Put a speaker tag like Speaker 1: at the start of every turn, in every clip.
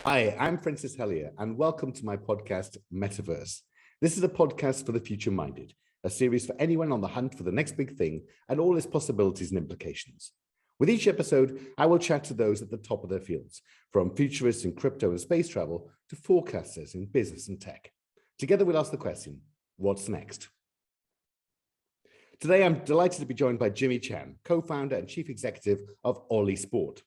Speaker 1: Hi, I'm Francis Hellier, and welcome to my podcast, Metaverse. This is a podcast for the future-minded, a series for anyone on the hunt for the next big thing and all its possibilities and implications. With each episode, I will chat to those at the top of their fields, from futurists in crypto and space travel to forecasters in business and tech. Together, we'll ask the question, what's next? Today, I'm delighted to be joined by Jimmy Chan, co-founder and chief executive of Oly Sport.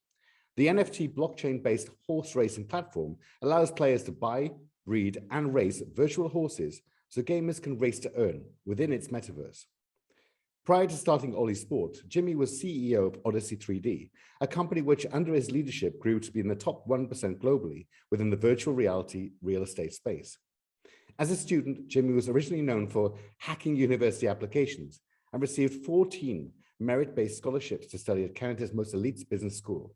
Speaker 1: The NFT blockchain-based horse racing platform allows players to buy, breed, and race virtual horses so gamers can race to earn within its metaverse. Prior to starting Oly Sport, Jimmy was CEO of Odyssey3D, a company which under his leadership grew to be in the top 1% globally within the virtual reality real estate space. As a student, Jimmy was originally known for hacking university applications and received 14 merit-based scholarships to study at Canada's most elite business school.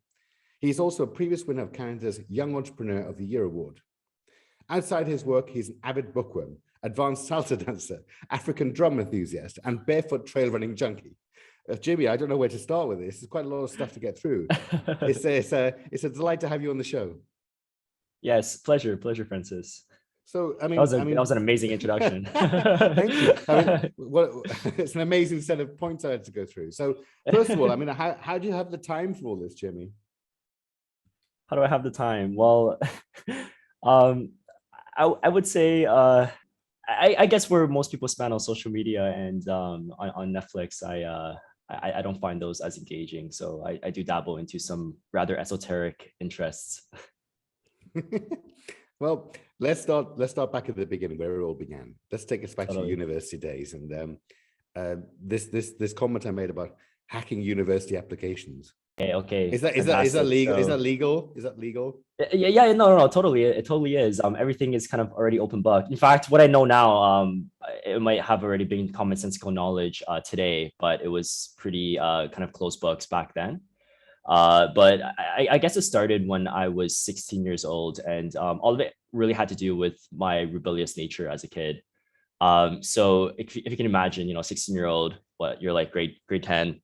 Speaker 1: He is also a previous winner of Canada's Young Entrepreneur of the Year award. Outside his work, he's an avid bookworm, advanced salsa dancer, African drum enthusiast, and barefoot trail running junkie. Jimmy, I don't know where to start with this. There's quite a lot of stuff to get through. It's a delight to have you on the show.
Speaker 2: Yes, pleasure, Francis.
Speaker 1: So,
Speaker 2: that was an amazing introduction.
Speaker 1: Thank you. It's an amazing set of points I had to go through. So, first of all, how do you have the time for all this, Jimmy?
Speaker 2: How do I have the time? Well, I would say, I guess where most people spend on social media and on Netflix, I don't find those as engaging. So I do dabble into some rather esoteric interests.
Speaker 1: Well, let's start back at the beginning where it all began. Let's take us back to university days and this comment I made about hacking university applications.
Speaker 2: Okay.
Speaker 1: Is that legal? Is that legal? Is that legal?
Speaker 2: Yeah, no, totally. It totally is. Everything is kind of already open book. In fact, what I know now, it might have already been commonsensical knowledge today, but it was pretty kind of closed books back then. But I guess it started when I was 16 years old, and all of it really had to do with my rebellious nature as a kid. So if you can imagine, 16-year-old, you're like grade 10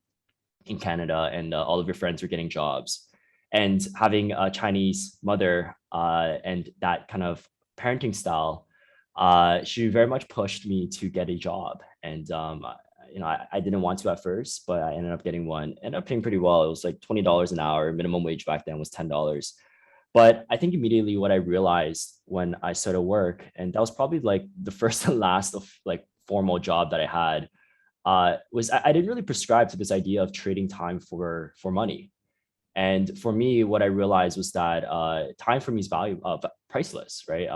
Speaker 2: in Canada, and all of your friends are getting jobs, and having a Chinese mother and that kind of parenting style, she very much pushed me to get a job. And I didn't want to at first, but I ended up getting one. Ended up paying pretty well. It was like $20 an hour. Minimum wage back then was $10. But I think immediately what I realized when I started work, and that was probably like the first and last of like formal job that I had, was I didn't really prescribe to this idea of trading time for money. And for me, what I realized was that time for me is priceless, right?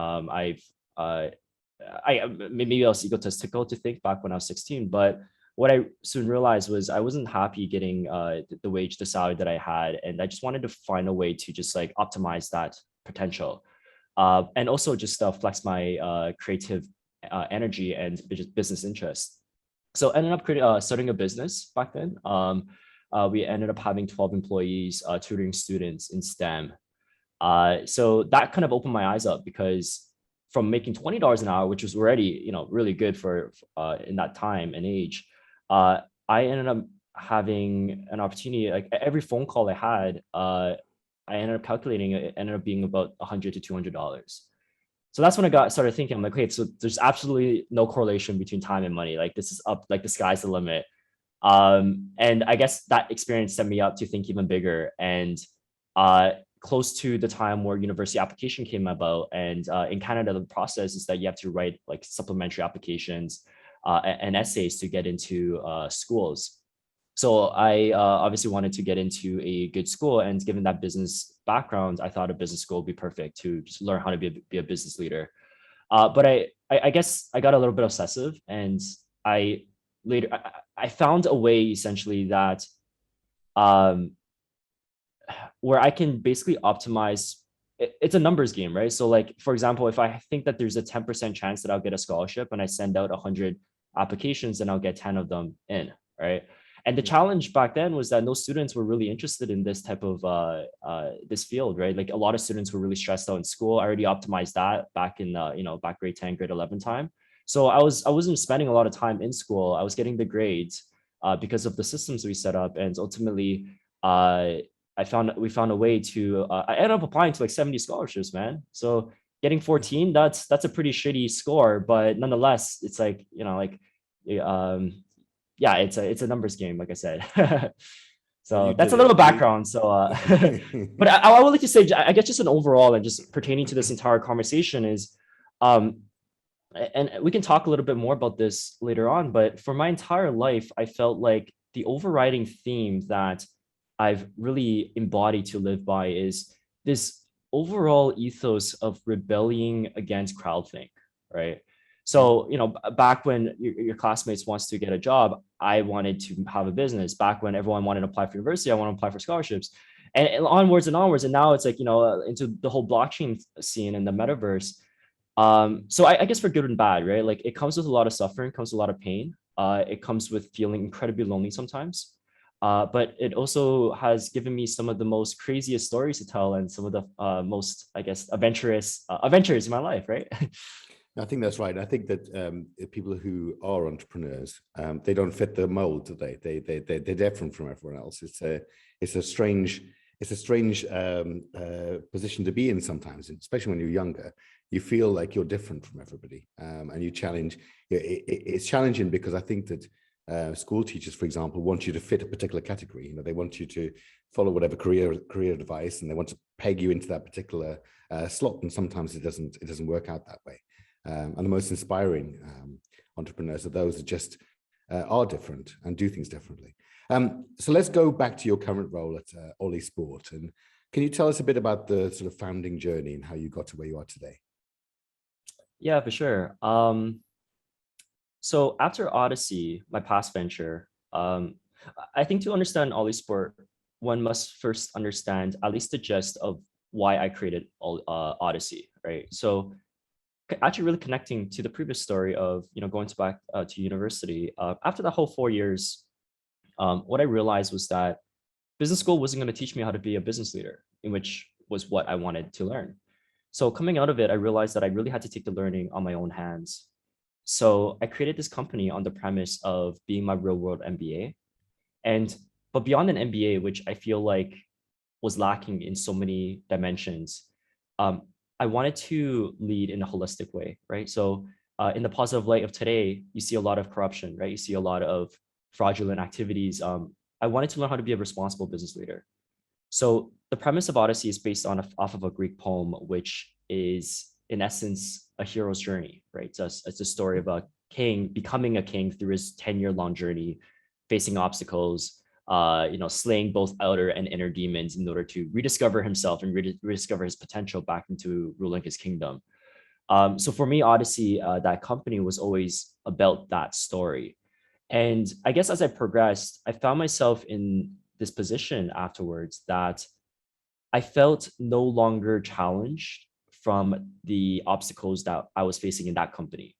Speaker 2: Maybe I was egotistical to think back when I was 16, but what I soon realized was I wasn't happy getting the salary that I had, and I just wanted to find a way to just like optimize that potential, and also just flex my creative energy and business interest. So I ended up starting a business back then. We ended up having 12 employees, tutoring students in STEM. So that kind of opened my eyes up, because from making $20 an hour, which was already, really good for in that time and age, I ended up having an opportunity. Like every phone call I had, I ended up calculating it ended up being about $100 to $200. So that's when I started thinking, I'm like, okay, so there's absolutely no correlation between time and money. Like this is up, like the sky's the limit. And I guess that experience set me up to think even bigger. And close to the time where university application came about, and in Canada, the process is that you have to write like supplementary applications and essays to get into schools. So I obviously wanted to get into a good school, and given that business background, I thought a business school would be perfect to just learn how to be a business leader. But I guess I got a little bit obsessive, and I found a way essentially that where I can basically optimize. It's a numbers game, right? So like, for example, if I think that there's a 10% chance that I'll get a scholarship and I send out 100 applications, then I'll get 10 of them in, right? And the challenge back then was that no students were really interested in this type of this field, right? Like a lot of students were really stressed out in school. I already optimized that back in back grade 10, grade 11 time. So I wasn't spending a lot of time in school. I was getting the grades because of the systems we set up, and ultimately we found a way to I ended up applying to like 70 scholarships, man. So getting 14, that's a pretty shitty score, but nonetheless, it's like, like yeah, it's a numbers game, like I said.
Speaker 1: Well, you
Speaker 2: So that's
Speaker 1: did
Speaker 2: a little
Speaker 1: it.
Speaker 2: background. So but I would like to say, I guess just an overall and just pertaining to this entire conversation is um and we can talk a little bit more about this later on, but for my entire life, I felt like the overriding theme that I've really embodied to live by is this overall ethos of rebelling against crowdthink, right? So, back when your classmates wants to get a job, I wanted to have a business. Back when everyone wanted to apply for university, I want to apply for scholarships, and onwards and onwards. And now it's like, into the whole blockchain scene and the metaverse. So I guess for good and bad, right? Like it comes with a lot of suffering, comes with a lot of pain. It comes with feeling incredibly lonely sometimes. But it also has given me some of the most craziest stories to tell and some of the most, I guess, adventures in my life, right?
Speaker 1: I think that's right. I think that people who are entrepreneurs, they don't fit the mold, do they? They're different from everyone else. It's a strange position to be in sometimes, especially when you're younger. You feel like you're different from everybody, and you challenge. It's challenging because I think that school teachers, for example, want you to fit a particular category. They want you to follow whatever career advice, and they want to peg you into that particular slot. And sometimes it doesn't work out that way. And the most inspiring entrepreneurs are those that just are different and do things differently. So let's go back to your current role at Oly Sport. And can you tell us a bit about the sort of founding journey and how you got to where you are today?
Speaker 2: Yeah, for sure. So after Odyssey, my past venture, I think to understand Oly Sport, one must first understand at least the gist of why I created Odyssey, right? So actually really connecting to the previous story of, going back to university, after the whole 4 years, what I realized was that business school wasn't going to teach me how to be a business leader, in which was what I wanted to learn. So coming out of it, I realized that I really had to take the learning on my own hands. So I created this company on the premise of being my real world MBA. But beyond an MBA, which I feel like was lacking in so many dimensions, I wanted to lead in a holistic way, right? So in the positive light of today, you see a lot of corruption, right? You see a lot of fraudulent activities. I wanted to learn how to be a responsible business leader. So the premise of Odyssey is based off of a Greek poem, which is in essence a hero's journey, right? It's a story of a king becoming a king through his 10-year-long journey, facing obstacles, slaying both outer and inner demons in order to rediscover himself and rediscover his potential back into ruling his kingdom. So for me, Odyssey, that company was always about that story. And I guess as I progressed, I found myself in this position afterwards that I felt no longer challenged from the obstacles that I was facing in that company.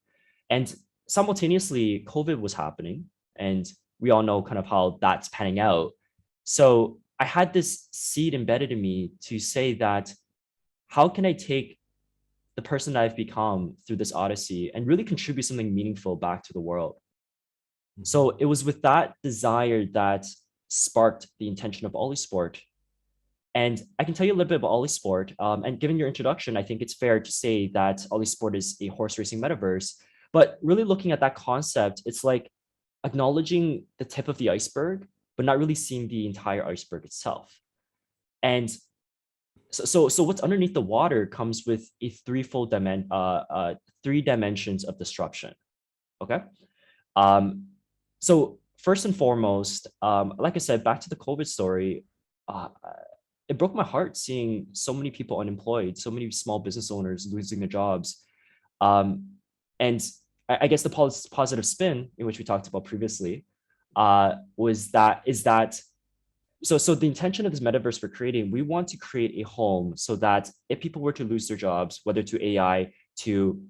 Speaker 2: And simultaneously, COVID was happening, and we all know kind of how that's panning out. So I had this seed embedded in me to say that how can I take the person that I've become through this Odyssey and really contribute something meaningful back to the world? So it was with that desire that sparked the intention of Oly Sport. And I can tell you a little bit about Oly Sport. And given your introduction, I think it's fair to say that Oly Sport is a horse racing metaverse. But really looking at that concept, it's like acknowledging the tip of the iceberg, but not really seeing the entire iceberg itself. And so what's underneath the water comes with a three dimensions of disruption. Okay. So first and foremost, like I said, back to the COVID story, it broke my heart seeing so many people unemployed, so many small business owners losing their jobs. And I guess the positive spin, in which we talked about previously, is that so the intention of this metaverse we're creating, we want to create a home so that if people were to lose their jobs, whether to AI, to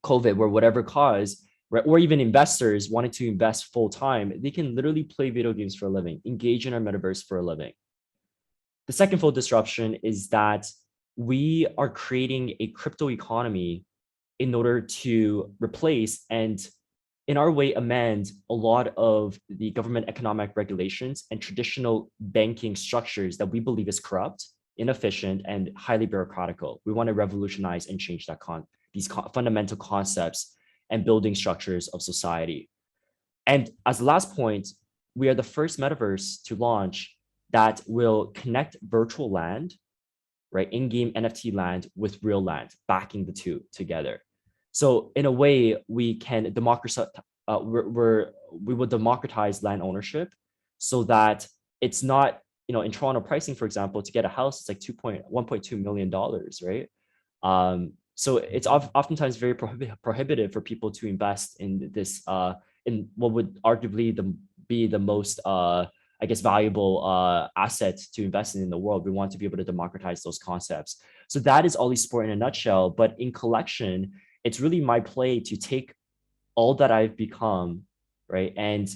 Speaker 2: COVID, or whatever cause, right, or even investors wanting to invest full time, they can literally play video games for a living, engage in our metaverse for a living. The second full disruption is that we are creating a crypto economy in order to replace and in our way, amend a lot of the government economic regulations and traditional banking structures that we believe is corrupt, inefficient, and highly bureaucratical. We want to revolutionize and change these fundamental concepts and building structures of society. And as the last point, we are the first metaverse to launch that will connect virtual land, right, in-game NFT land with real land, backing the two together. So in a way, we can democratize. We will democratize land ownership, so that it's not, in Toronto pricing, for example, to get a house, it's like $1.2 million, right? So it's oftentimes very prohibitive for people to invest in this, in what would arguably be the most, I guess, valuable asset to invest in the world. We want to be able to democratize those concepts. So that is Oly Sport in a nutshell. But in collection, it's really my play to take all that I've become, right? And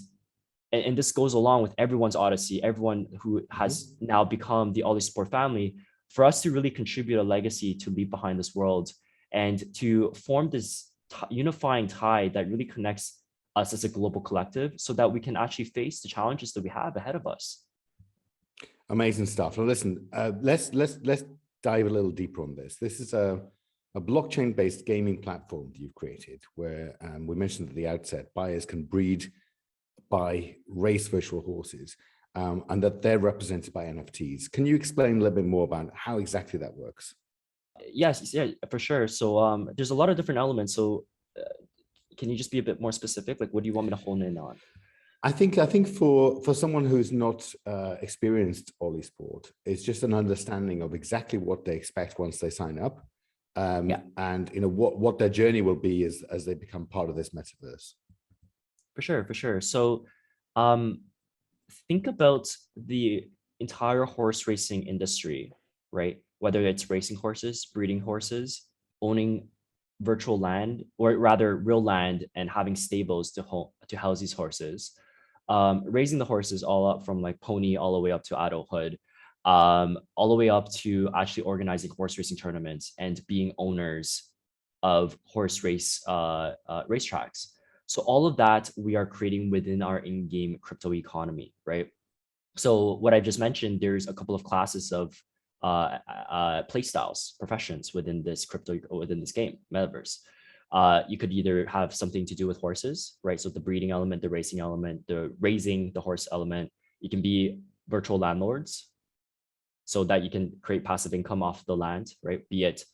Speaker 2: this goes along with everyone's Odyssey, everyone who has now become the Oly Sport family, for us to really contribute a legacy to leave behind this world and to form this unifying tie that really connects us as a global collective, so that we can actually face the challenges that we have ahead of us.
Speaker 1: Amazing stuff. Now, listen, let's dive a little deeper on this. This is a blockchain-based gaming platform that you've created, where we mentioned at the outset, buyers can breed, buy, race virtual horses, and that they're represented by NFTs. Can you explain a little bit more about how exactly that works?
Speaker 2: Yes, yeah, for sure. So there's a lot of different elements. So can you just be a bit more specific? Like, what do you want me to hone in on?
Speaker 1: I think for someone who's not experienced Oly Sport, it's just an understanding of exactly what they expect once they sign up, and what their journey will be as they become part of this metaverse.
Speaker 2: For sure. So think about the entire horse racing industry, right? Whether it's racing horses, breeding horses, owning virtual land, or rather real land, and having stables to house these horses, raising the horses all up from like pony all the way up to adulthood, all the way up to actually organizing horse racing tournaments and being owners of horse racetracks. So all of that we are creating within our in-game crypto economy, right? So what I just mentioned, there's a couple of classes of play styles, professions within this game, Metaverse. You could either have something to do with horses, right? So the breeding element, the racing element, the raising the horse element. You can be virtual landlords, so that you can create passive income off the land, right? Be it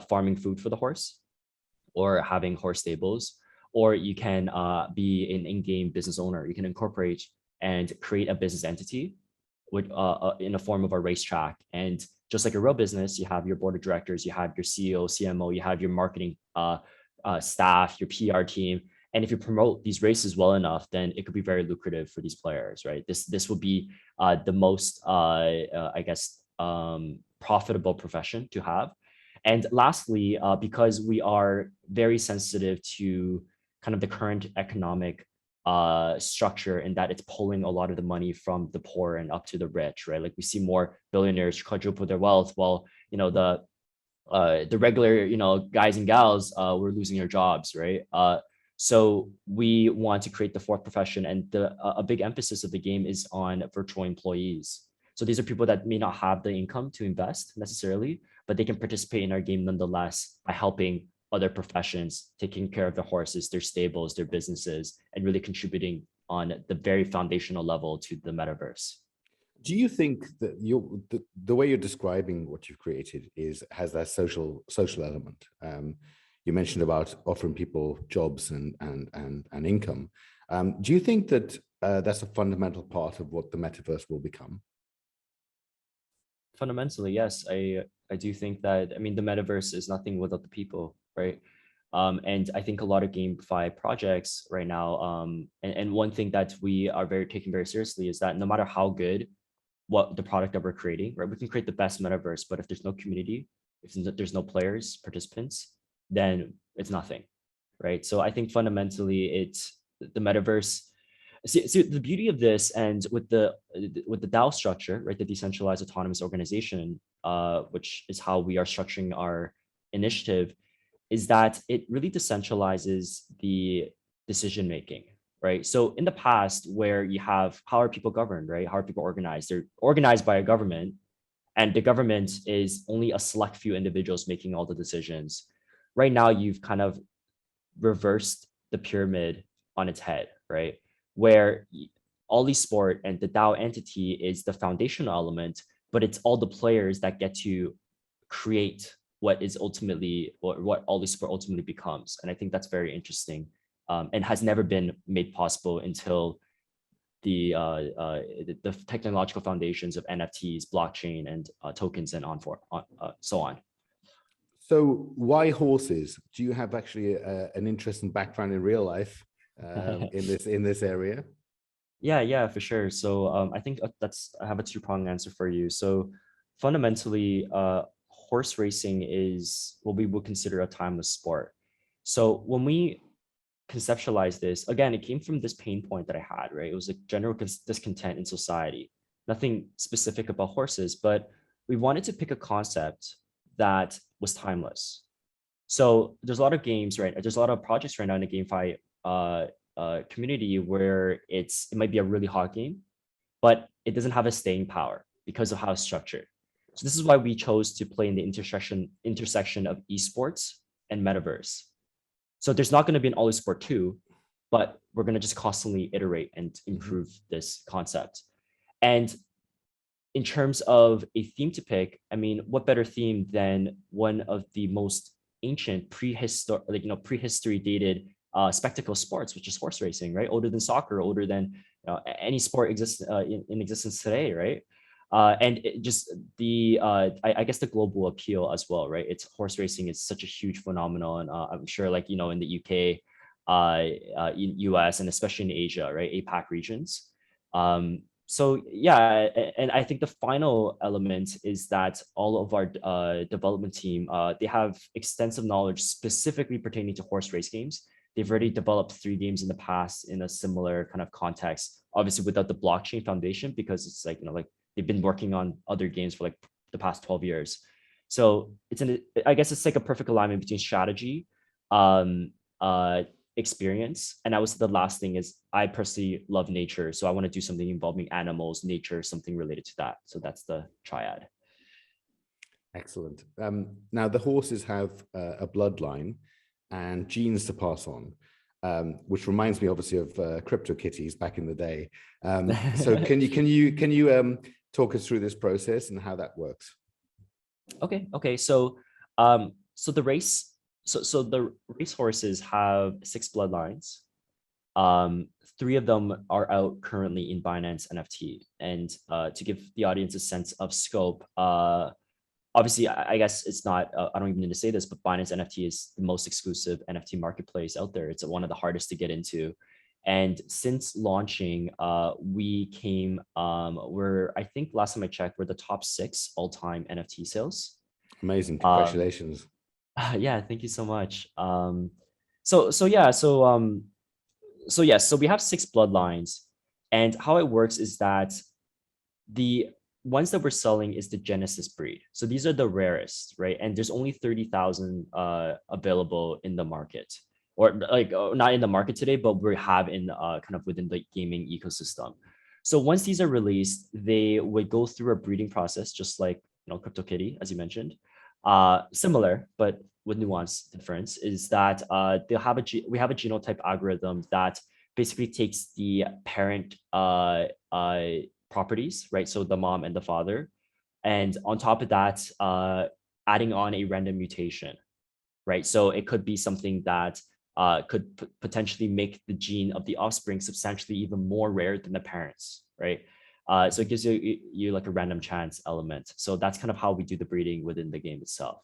Speaker 2: farming food for the horse, or having horse stables, or you can be an in-game business owner. You can incorporate and create a business entity with, in a form of a racetrack. And just like a real business, you have your board of directors, you have your CEO, CMO, you have your marketing staff, your PR team. And if you promote these races well enough, then it could be very lucrative for these players, right? This will be the most, I guess, profitable profession to have. And lastly, because we are very sensitive to kind of the current economic structure, in that it's pulling a lot of the money from the poor and up to the rich, right? Like we see more billionaires quadruple their wealth, while the regular guys and gals were losing their jobs, right? So we want to create the fourth profession, and a big emphasis of the game is on virtual employees. So these are people that may not have the income to invest necessarily, but they can participate in our game nonetheless by helping other professions, taking care of their horses, their stables, their businesses, and really contributing on the very foundational level to the metaverse.
Speaker 1: Do you think that the way you're describing what you've created has that social element? You mentioned about offering people jobs and income. Do you think that that's a fundamental part of what the metaverse will become?
Speaker 2: Fundamentally, yes. I do think that, I mean, the metaverse is nothing without the people, right? And I think a lot of GameFi projects right now, and one thing that we are taking very seriously is that no matter how good what the product that we're creating, right, we can create the best metaverse, but if there's no community, if there's no players, participants, then it's nothing, right? So I think fundamentally it's the metaverse. See the beauty of this, and with the DAO structure, right, the decentralized autonomous organization, which is how we are structuring our initiative, is that it really decentralizes the decision making, right? So in the past, where you have how are people governed, right? How are people organized? They're organized by a government, and the government is only a select few individuals making all the decisions. Right now, you've kind of reversed the pyramid on its head, right? Where Oly Sport and the DAO entity is the foundational element, but it's all the players that get to create what is ultimately, or what Oly Sport ultimately becomes. And I think that's very interesting, and has never been made possible until the technological foundations of NFTs, blockchain, and tokens, and so on.
Speaker 1: So why horses? Do you have actually an interest and background in real life in this area?
Speaker 2: Yeah, for sure. So I think I have a two-pronged answer for you. So fundamentally, horse racing is what we would consider a timeless sport. So when we conceptualize this, again, it came from this pain point that I had, right? It was a general discontent in society. Nothing specific about horses, but we wanted to pick a concept that was timeless. So there's a lot of games, right? There's a lot of projects right now in the GameFi community where it might be a really hot game, but it doesn't have a staying power because of how it's structured. So this is why we chose to play in the intersection of esports and metaverse. So there's not going to be an Oly Sport 2, but we're going to just constantly iterate and improve this concept. And in terms of a theme to pick, I mean, what better theme than one of the most ancient prehistory dated spectacle sports, which is horse racing, right? Older than soccer, older than any sport exists in existence today, right? And I guess the global appeal as well, right? It's horse racing is such a huge phenomenon. I'm sure, like, in the UK, in US, and especially in Asia, right? APAC regions. So yeah, and I think the final element is that all of our development team, they have extensive knowledge specifically pertaining to horse race games. They've already developed 3 games in the past in a similar kind of context, obviously without the blockchain foundation, because it's like, they've been working on other games for like the past 12 years. So I guess it's like a perfect alignment between strategy, experience, and I would say the last thing is I personally love nature, so I want to do something involving animals, nature, something related to that. So that's the triad.
Speaker 1: Excellent. Now the horses have a bloodline and genes to pass on, which reminds me obviously of CryptoKitties back in the day. So can you talk us through this process and how that works?
Speaker 2: Okay. So the race horses have 6 bloodlines. 3 of them are out currently in Binance NFT. And to give the audience a sense of scope, obviously, I guess it's not, I don't even need to say this, but Binance NFT is the most exclusive NFT marketplace out there. It's one of the hardest to get into. And since launching, I think last time I checked, we're the top 6 all-time NFT sales.
Speaker 1: Amazing, congratulations.
Speaker 2: Yeah, thank you so much. So we have 6 bloodlines, and how it works is that the ones that we're selling is the Genesis breed. So these are the rarest, right? And there's only 30,000 available in the market, or like not in the market today, but we have in kind of within the gaming ecosystem. So once these are released, they would go through a breeding process, just like CryptoKitty, as you mentioned. Similar, but with nuance difference is that we have a genotype algorithm that basically takes the parent properties, right? So the mom and the father, and on top of that, adding on a random mutation, right? So it could be something that could potentially make the gene of the offspring substantially even more rare than the parents, right? So it gives you like a random chance element. So that's kind of how we do the breeding within the game itself.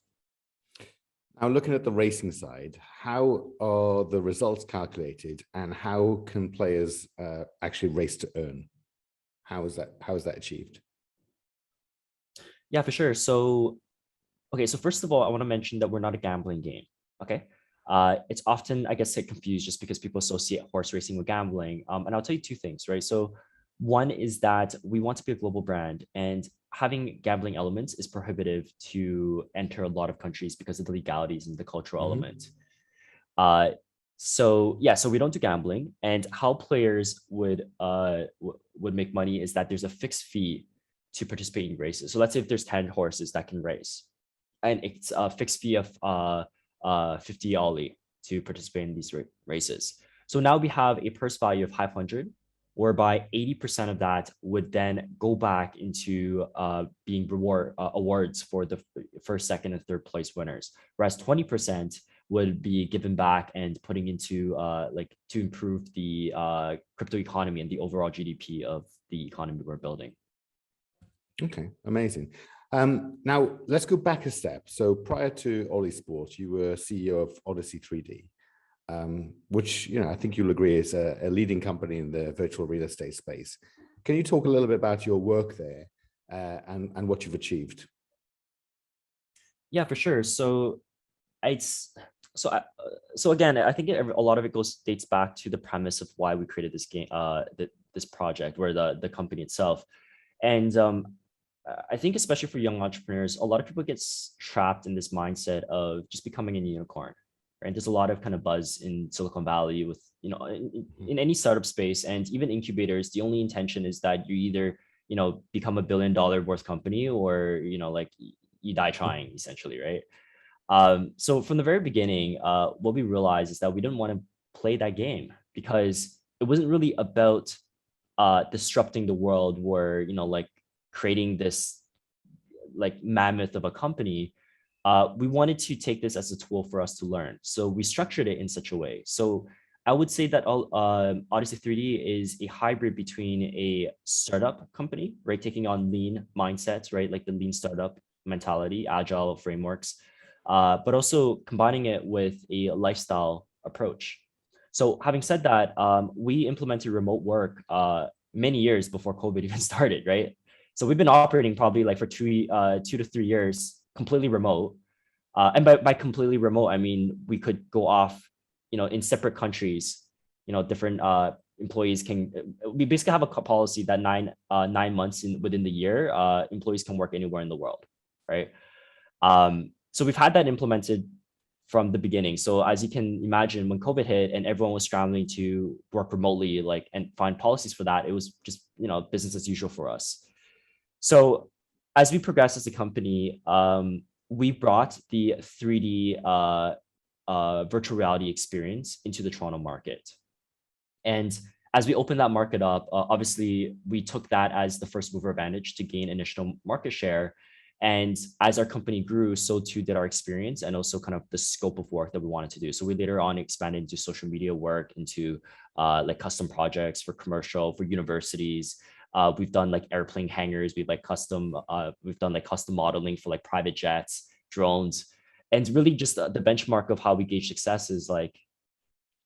Speaker 1: Now, looking at the racing side, how are the results calculated, and how can players actually race to earn? How is that achieved?
Speaker 2: Yeah, for sure. So, okay. So first of all, I want to mention that we're not a gambling game. Okay. It's often, I guess, confused just because people associate horse racing with gambling. And I'll tell you 2 things, right? So one is that we want to be a global brand, and having gambling elements is prohibitive to enter a lot of countries because of the legalities and the cultural element. So yeah, so we don't do gambling, and how players would make money is that there's a fixed fee to participate in races. So let's say if there's 10 horses that can race, and it's a fixed fee of 50 Olli to participate in these races. So now we have a purse value of 500, whereby 80% of that would then go back into being awards for the first, second, and third place winners, whereas 20% would be given back and putting into like to improve the crypto economy and the overall GDP of the economy we're building.
Speaker 1: Okay, amazing. Now let's go back a step. So prior to Oly Sport, you were CEO of Odyssey3D, which I think you'll agree is a leading company in the virtual real estate space. Can you talk a little bit about your work there and what you've achieved?
Speaker 2: Yeah, for sure. So it's so again, I think a lot of it dates back to the premise of why we created this game, this project, or the company itself. And I think especially for young entrepreneurs, a lot of people get trapped in this mindset of just becoming a unicorn, right? There's a lot of kind of buzz in Silicon Valley with, in any startup space and even incubators. The only intention is that you either, become $1 billion worth company, or, like you die trying, essentially, right? So from the very beginning, what we realized is that we didn't want to play that game, because it wasn't really about disrupting the world, where, like creating this like mammoth of a company. We wanted to take this as a tool for us to learn. So we structured it in such a way. So I would say that Odyssey3D is a hybrid between a startup company, right, taking on lean mindsets, right, like the lean startup mentality, agile frameworks, but also combining it with a lifestyle approach. So having said that, we implemented remote work many years before COVID even started, right? So we've been operating probably like for 2 to 3 years completely remote. And by completely remote, I mean we could go off, in separate countries. Different employees can. We basically have a policy that 9 months within the year, employees can work anywhere in the world, right? So we've had that implemented from the beginning. So as you can imagine, when COVID hit and everyone was scrambling to work remotely, and find policies for that, it was just business as usual for us. So as we progress as a company, we brought the 3D virtual reality experience into the Toronto market. And as we opened that market up, obviously we took that as the first mover advantage to gain initial market share. And as our company grew, so too did our experience, and also kind of the scope of work that we wanted to do. So we later on expanded into social media work, into like custom projects for commercial, for universities. We've done like airplane hangars. We've done like custom modeling for like private jets, drones. And really just the benchmark of how we gauge success is like,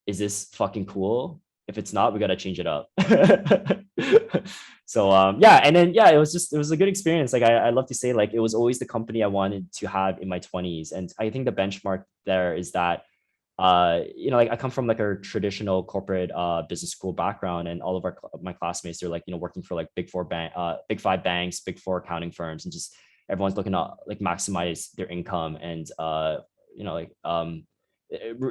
Speaker 2: is this fucking cool? If it's not, we got to change it up. So yeah, and then yeah, it was a good experience. Like I love to say, like, it was always the company I wanted to have in my 20s. And I think the benchmark there is that like I come from like a traditional corporate business school background, and all of my classmates, they're like, working for like big 5 banks, big 4 accounting firms, and just everyone's looking to like maximize their income, and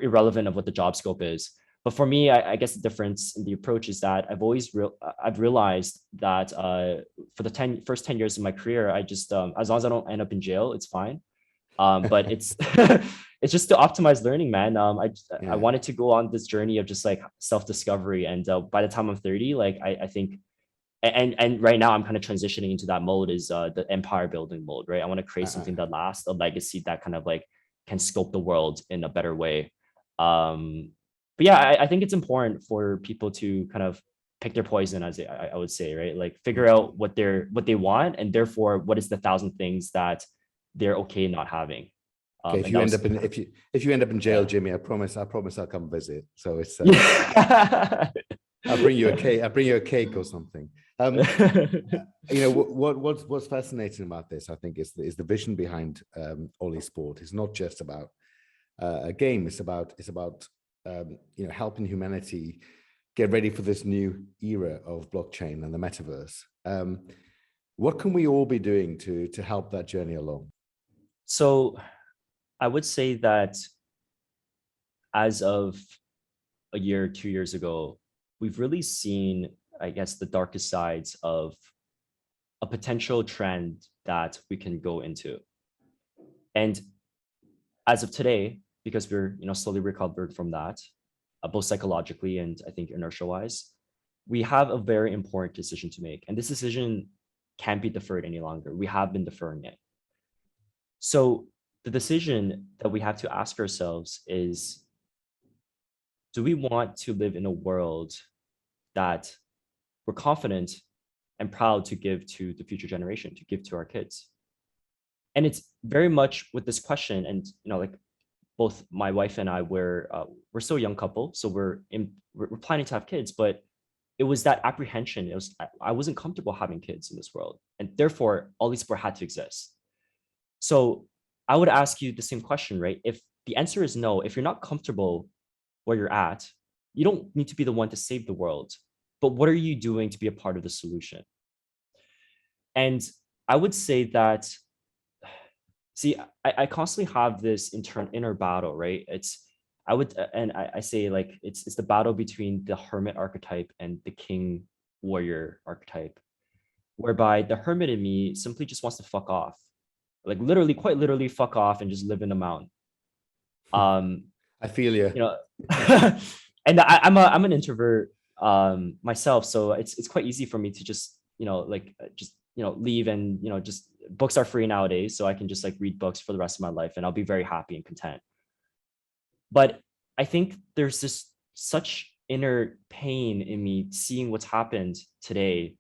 Speaker 2: irrelevant of what the job scope is. But for me, I guess the difference in the approach is that I've realized that for the first 10 years of my career, I just as long as I don't end up in jail, it's fine. But it's it's just to optimize learning, man. I wanted to go on this journey of just like self-discovery, and by the time I'm 30, like I think, and right now I'm kind of transitioning into that mode, is the empire building mode, right? I want to create something that lasts, a legacy that kind of like can scope the world in a better way. But yeah, I think it's important for people to kind of pick their poison, as I would say, right? Like figure out what they want, and therefore what is the 1,000 things that they're okay not having.
Speaker 1: Okay, if you end up in jail, Jimmy, I promise I'll come visit. So it's I'll bring you a cake. I'll bring you a cake or something. What's fascinating about this, I think, is the vision behind Oly Sport. It's not just about a game. It's about helping humanity get ready for this new era of blockchain and the metaverse. What can we all be doing to help that journey along?
Speaker 2: So I would say that as of a year, 2 years ago, we've really seen, I guess, the darkest sides of a potential trend that we can go into. And as of today, because we're slowly recovered from that, both psychologically and I think inertia wise, we have a very important decision to make. And this decision can't be deferred any longer. We have been deferring it. So the decision that we have to ask ourselves is, do we want to live in a world that we're confident and proud to give to the future generation, to give to our kids? And it's very much with this question, and like both my wife and I we're still a young couple, so we're planning to have kids, but it was that apprehension. It was I wasn't comfortable having kids in this world, and therefore Oly Sport had to exist. So I would ask you the same question, right? If the answer is no, if you're not comfortable where you're at, you don't need to be the one to save the world. But what are you doing to be a part of the solution? And I would say that, see, I constantly have this inner battle, right? I say like it's the battle between the hermit archetype and the king warrior archetype, whereby the hermit in me simply just wants to fuck off, like literally, quite literally, fuck off and just live in a mountain.
Speaker 1: I feel you.
Speaker 2: And I'm an introvert myself, so it's quite easy for me to just leave, and just books are free nowadays, so I can just like read books for the rest of my life and I'll be very happy and content. But I think there's this such inner pain in me seeing what's happened today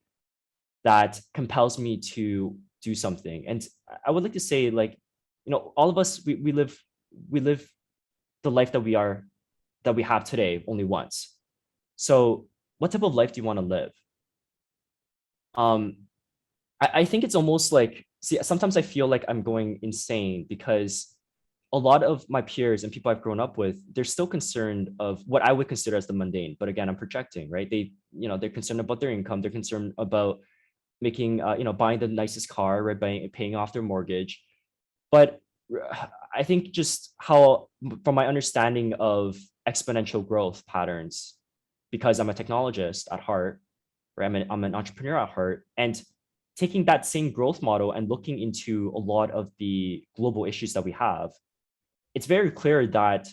Speaker 2: that compels me to do something. And I would like to say, like, all of us, we live the life that we have today only once. So what type of life do you want to live? I think it's almost like, see, sometimes I feel like I'm going insane because a lot of my peers and people I've grown up with, they're still concerned of what I would consider as the mundane. But again, I'm projecting, right? They're concerned about their income. They're concerned about making, buying the nicest car, right? Paying off their mortgage. But I think just how, from my understanding of exponential growth patterns, because I'm a technologist at heart, right? I'm an entrepreneur at heart, and taking that same growth model and looking into a lot of the global issues that we have, it's very clear that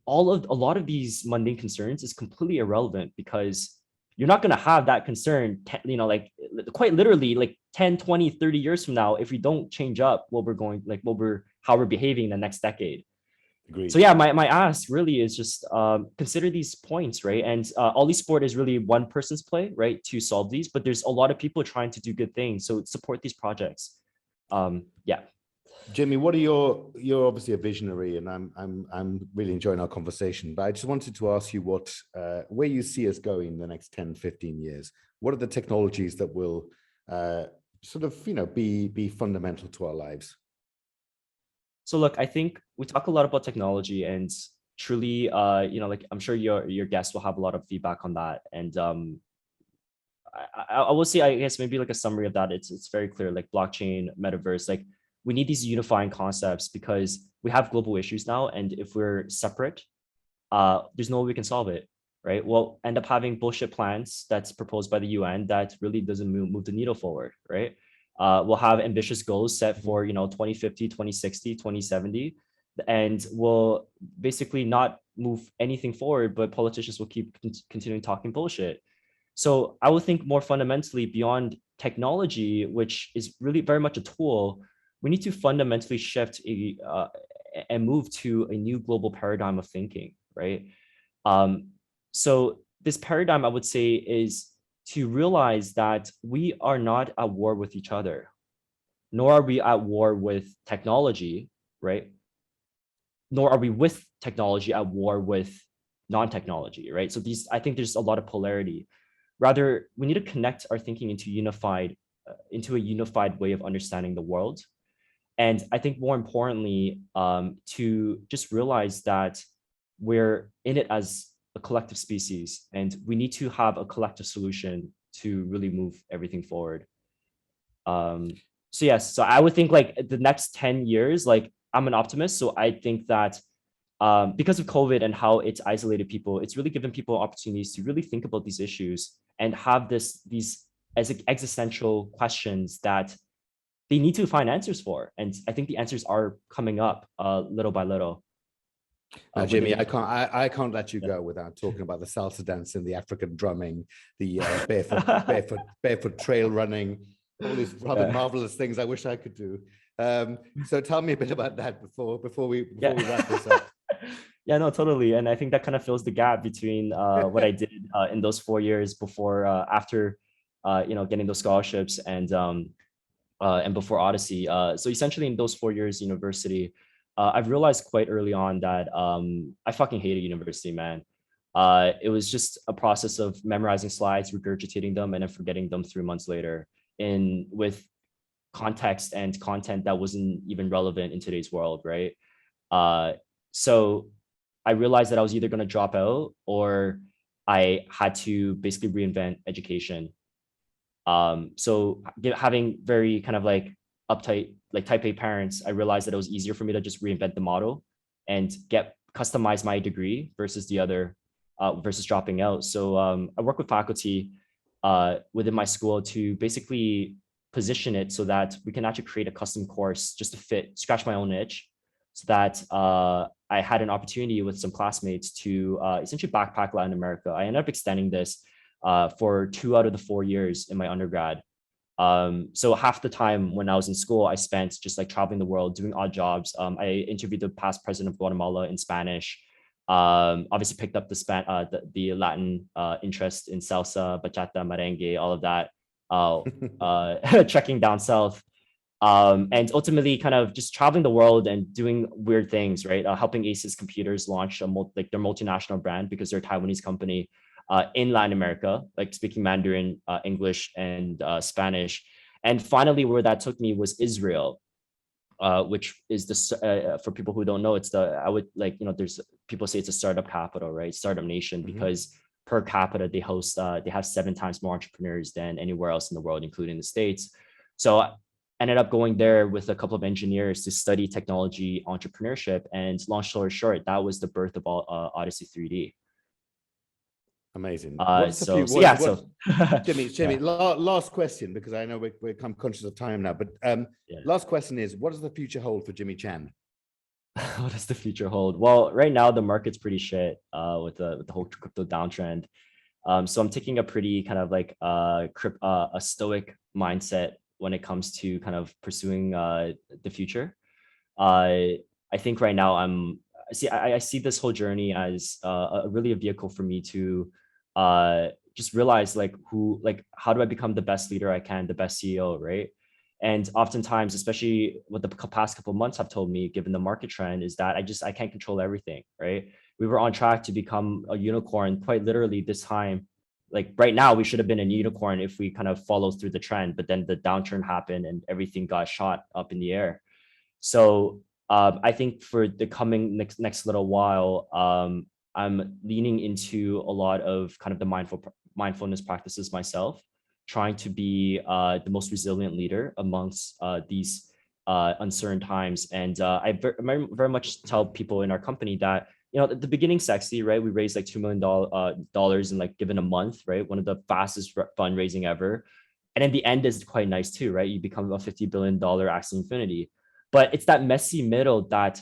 Speaker 2: a lot of these mundane concerns is completely irrelevant, because you're not going to have that concern, like quite literally like 10, 20, 30 years from now, if we don't change up how we're behaving in the next decade.
Speaker 1: Agreed.
Speaker 2: So yeah, my ask really is just consider these points, right? And Oly Sport is really one person's play, right, to solve these, but there's a lot of people trying to do good things. So support these projects. Yeah.
Speaker 1: Jimmy, what are you're obviously a visionary, and I'm really enjoying our conversation, but I just wanted to ask you where you see us going in the next 10, 15 years. What are the technologies that will be fundamental to our lives?
Speaker 2: So look, I think we talk a lot about technology, and truly, like I'm sure your guests will have a lot of feedback on that. And I will say, I guess maybe like a summary of that. It's very clear, like blockchain, metaverse, like we need these unifying concepts because we have global issues now. And if we're separate, there's no way we can solve it, right? We'll end up having bullshit plans that's proposed by the UN that really doesn't move the needle forward, right? We'll have ambitious goals set for 2050, 2060, 2070, and we'll basically not move anything forward, but politicians will keep continuing talking bullshit. So I would think more fundamentally, beyond technology, which is really very much a tool, we need to fundamentally shift and move to a new global paradigm of thinking, right? So this paradigm, I would say, is to realize that we are not at war with each other, nor are we at war with technology, right? Nor are we with technology at war with non-technology, right? So I think there's a lot of polarity. Rather, we need to connect our thinking into a unified way of understanding the world. And I think more importantly, to just realize that we're in it as a collective species, and we need to have a collective solution to really move everything forward. So yes, so I would think like the next 10 years, like I'm an optimist. So I think that because of COVID and how it's isolated people, it's really given people opportunities to really think about these issues and have these as existential questions that they need to find answers for. And I think the answers are coming up little by little.
Speaker 1: Now, Jimmy, I can't let you
Speaker 2: Yeah.
Speaker 1: go without talking about the salsa dance and the African drumming, the barefoot trail running, all these rather marvelous things I wish I could do. So tell me a bit about that before we wrap this up.
Speaker 2: Yeah, no, totally. And I think that kind of fills the gap between what I did in those 4 years before, after, getting those scholarships and before Odyssey. So essentially in those 4 years university, I've realized quite early on that I fucking hated university, man. It was just a process of memorizing slides, regurgitating them, and then forgetting them 3 months later with context and content that wasn't even relevant in today's world, right? So I realized that I was either going to drop out or I had to basically reinvent education. So having very kind of like uptight, like type A parents, I realized that it was easier for me to just reinvent the model and customize my degree versus the other, versus dropping out. So I work with faculty within my school to basically position it so that we can actually create a custom course just to scratch my own itch, so that I had an opportunity with some classmates to essentially backpack Latin America. I ended up extending this for 2 out of the 4 years in my undergrad. So half the time when I was in school, I spent just like traveling the world, doing odd jobs. I interviewed the past president of Guatemala in Spanish. Obviously picked up the Latin interest in salsa, bachata, merengue, all of that. Trekking down south. And ultimately kind of just traveling the world and doing weird things, right? Helping Asus Computers launch their multinational brand, because they're a Taiwanese company in Latin America, like speaking Mandarin, English, and Spanish. And finally, where that took me was Israel, which is for people who don't know, there's people say it's a startup capital, right? Startup nation, because per capita, they have 7 times more entrepreneurs than anywhere else in the world, including the States. So I ended up going there with a couple of engineers to study technology entrepreneurship, and long story short, that was the birth of Odyssey3D.
Speaker 1: Amazing. Jimmy, last question, because I know we're conscious of time now, but last question is, what does the future hold for Jimmy Chan?
Speaker 2: What does the future hold? Well, right now the market's pretty shit with the whole crypto downtrend. So I'm taking a pretty kind of like a stoic mindset when it comes to kind of pursuing the future. I think right now I see this whole journey as really a vehicle for me to just realize how do I become the best leader I can, the best CEO, right? And oftentimes, especially what the past couple of months have told me, given the market trend, is that I can't control everything, right? We were on track to become a unicorn quite literally this time. Like right now, we should have been a unicorn if we kind of followed through the trend, but then the downturn happened and everything got shot up in the air. So I think for the coming next little while, I'm leaning into a lot of kind of the mindfulness practices myself, trying to be the most resilient leader amongst these uncertain times. And I very much tell people in our company that, at the beginning, sexy, right? We raised like $2 million in like given a month, right? One of the fastest fundraising ever. And in the end is quite nice too, right? You become a $50 billion Axie Infinity. But it's that messy middle that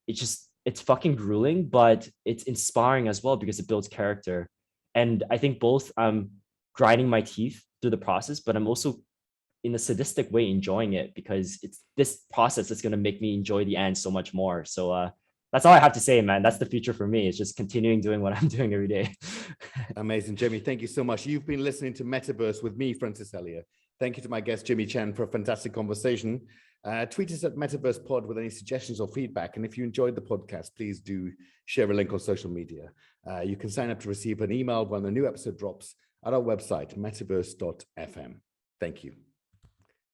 Speaker 2: it's fucking grueling, but it's inspiring as well because it builds character. And I think both I'm grinding my teeth through the process, but I'm also in a sadistic way enjoying it, because it's this process that's going to make me enjoy the end so much more. So that's all I have to say, man. That's the future for me. It's just continuing doing what I'm doing every day.
Speaker 1: Amazing, Jimmy. Thank you so much. You've been listening to Metaverse with me, Francis Elliott. Thank you to my guest, Jimmy Chan, for a fantastic conversation. Tweet us at Metaverse Pod with any suggestions or feedback. And if you enjoyed the podcast, please do share a link on social media. You can sign up to receive an email when the new episode drops at our website, metaverse.fm. Thank you.